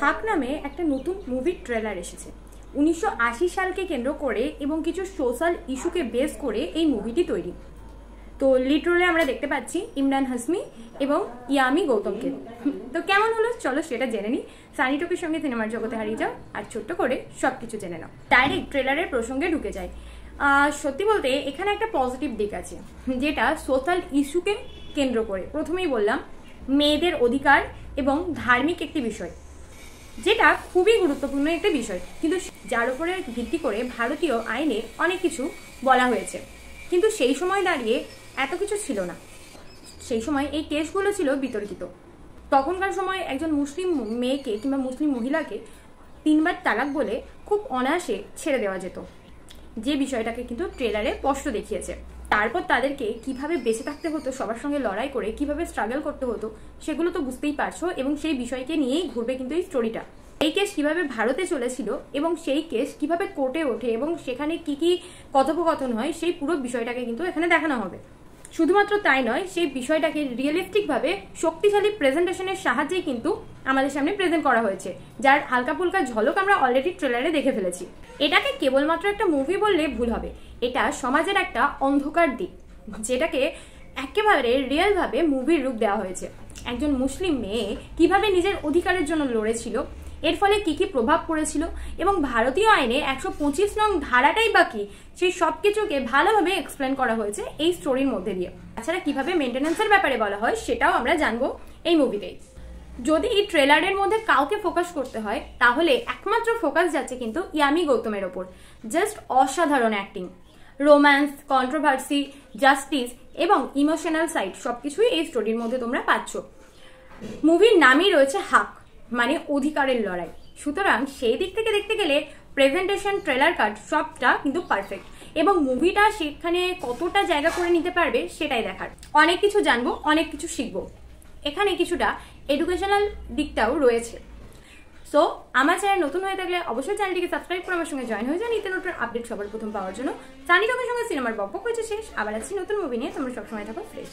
হাক নামে একটা নতুন মুভির ট্রেলার এসেছে 1980 সালকে কেন্দ্র করে এবং কিছু সোশ্যাল ইস্যুকে বেস করে এই মুভিটি তৈরি। তো লিড রোলে আমরা দেখতে পাচ্ছি ইমরান হাসমি এবং ইয়ামি গৌতমকে। তো কেমন হলো চলো সেটা জেনে নিই। সানি টকের সঙ্গে সিনেমার জগতে হারিয়ে যাও আর ছোট্ট করে সবকিছু জেনে নাও। ডাইরেক্ট ট্রেলারের প্রসঙ্গে ঢুকে যায়। সত্যি বলতে এখানে একটা পজিটিভ দিক আছে, যেটা সোশ্যাল ইস্যুকে কেন্দ্র করে। প্রথমেই বললাম মেয়েদের অধিকার এবং ধার্মিক একটি বিষয়, যেটা খুবই গুরুত্বপূর্ণ একটা বিষয়, কিন্তু যার উপরে ভিত্তি করে ভারতীয় আইনে অনেক কিছু বলা হয়েছে। কিন্তু সেই সময় দাঁড়িয়ে এত কিছু ছিল না। সেই সময় এই কেসগুলো ছিল বিতর্কিত। তখনকার সময় একজন মুসলিম মেয়েকে কিংবা মুসলিম মহিলাকে 3 বার তালাক বলে খুব অনায়াসে ছেড়ে দেওয়া যেত, যে বিষয়টাকে কিন্তু ট্রেলারে স্পষ্ট দেখিয়েছে। তারপর তাদেরকে কিভাবে বেঁচে থাকতে হতো, সবার সঙ্গে লড়াই করে কিভাবে স্ট্রাগল করতে হতো, সেগুলো তো বুঝতেই পারছো। এবং সেই বিষয়কে নিয়েই ঘুরবে কিন্তু এই স্টোরিটা। এই কেস কিভাবে ভারতে চলেছিল এবং সেই কেস কিভাবে কোর্টে ওঠে এবং সেখানে কি কি কথোপকথন হয়, সেই পুরো বিষয়টাকে কিন্তু এখানে দেখানো হবে। শুধুমাত্র তাই নয়, সেই বিষয়টাকে রিয়েলিস্টিকভাবে শক্তিশালী প্রেজেন্টেশনের সাহায্যেই কিন্তু আমাদের সামনে প্রেজেন্ট করা হয়েছে, যার হালকা ফুলকা ঝলক আমরা অলরেডি ট্রেলারে দেখে ফেলেছি। এটাকে কেবলমাত্র একটা মুভি বললে ভুল হবে। এটা সমাজের একটা অন্ধকার দিক, যেটাকে একেবারে রিয়েলভাবে মুভির রূপ দেওয়া হয়েছে। একজন মুসলিম মেয়ে কিভাবে নিজের অধিকারের জন্য লড়েছিল, এর ফলে কি কি প্রভাব পড়েছিল এবং ভারতীয় আইনে 125 নং ধারাটাই বাকি, সেই সব কিছুকে ভালোভাবে এক্সপ্লেন করা হয়েছে এই স্টোরির মধ্যে দিয়ে। তাছাড়া কিভাবে মেনটেন্যান্সের ব্যাপারে বলা হয় সেটাও আমরা জানবো এই মুভিতেই। যদি এই ট্রেলারের মধ্যে কাউকে ফোকাস করতে হয়, তাহলে একমাত্র ফোকাস যাচ্ছে কিন্তু ইয়ামি গৌতমের ওপর। জাস্ট অসাধারণ অ্যাক্টিং, রোম্যান্স, কন্ট্রোভার্সি, জাস্টিস এবং ইমোশনাল সাইড সবকিছুই এই স্টোরির মধ্যে তোমরা পাচ্ছ। মুভির নামই রয়েছে হাক, মানে অধিকারের লড়াই। সুতরাং সেই দিক থেকে দেখতে গেলে প্রেজেন্টেশন, ট্রেলার কাট সবটা কিন্তু পারফেক্ট, এবং মুভিটা সেখানে কতটা জায়গা করে নিতে পারবে সেটাই দেখার। অনেক কিছু জানবো, অনেক কিছু শিখবো। এখানে কিছুটা এডুকেশনাল দিকটাও রয়েছে। সো আমার চ্যানেল নতুন হয়ে থাকলে অবশ্যই চ্যানেলটিকে সাবস্ক্রাইব করে আমার সঙ্গে জয়েন হয়ে যান নিত্য নতুন আপডেট সবার প্রথম পাওয়ার জন্য। সানি টকের সঙ্গে সিনেমার বকবক হয়েছে শেষ, আবার আছি নতুন মুভি নিয়ে। তোমরা সবসময় থাকো ফ্রেশ।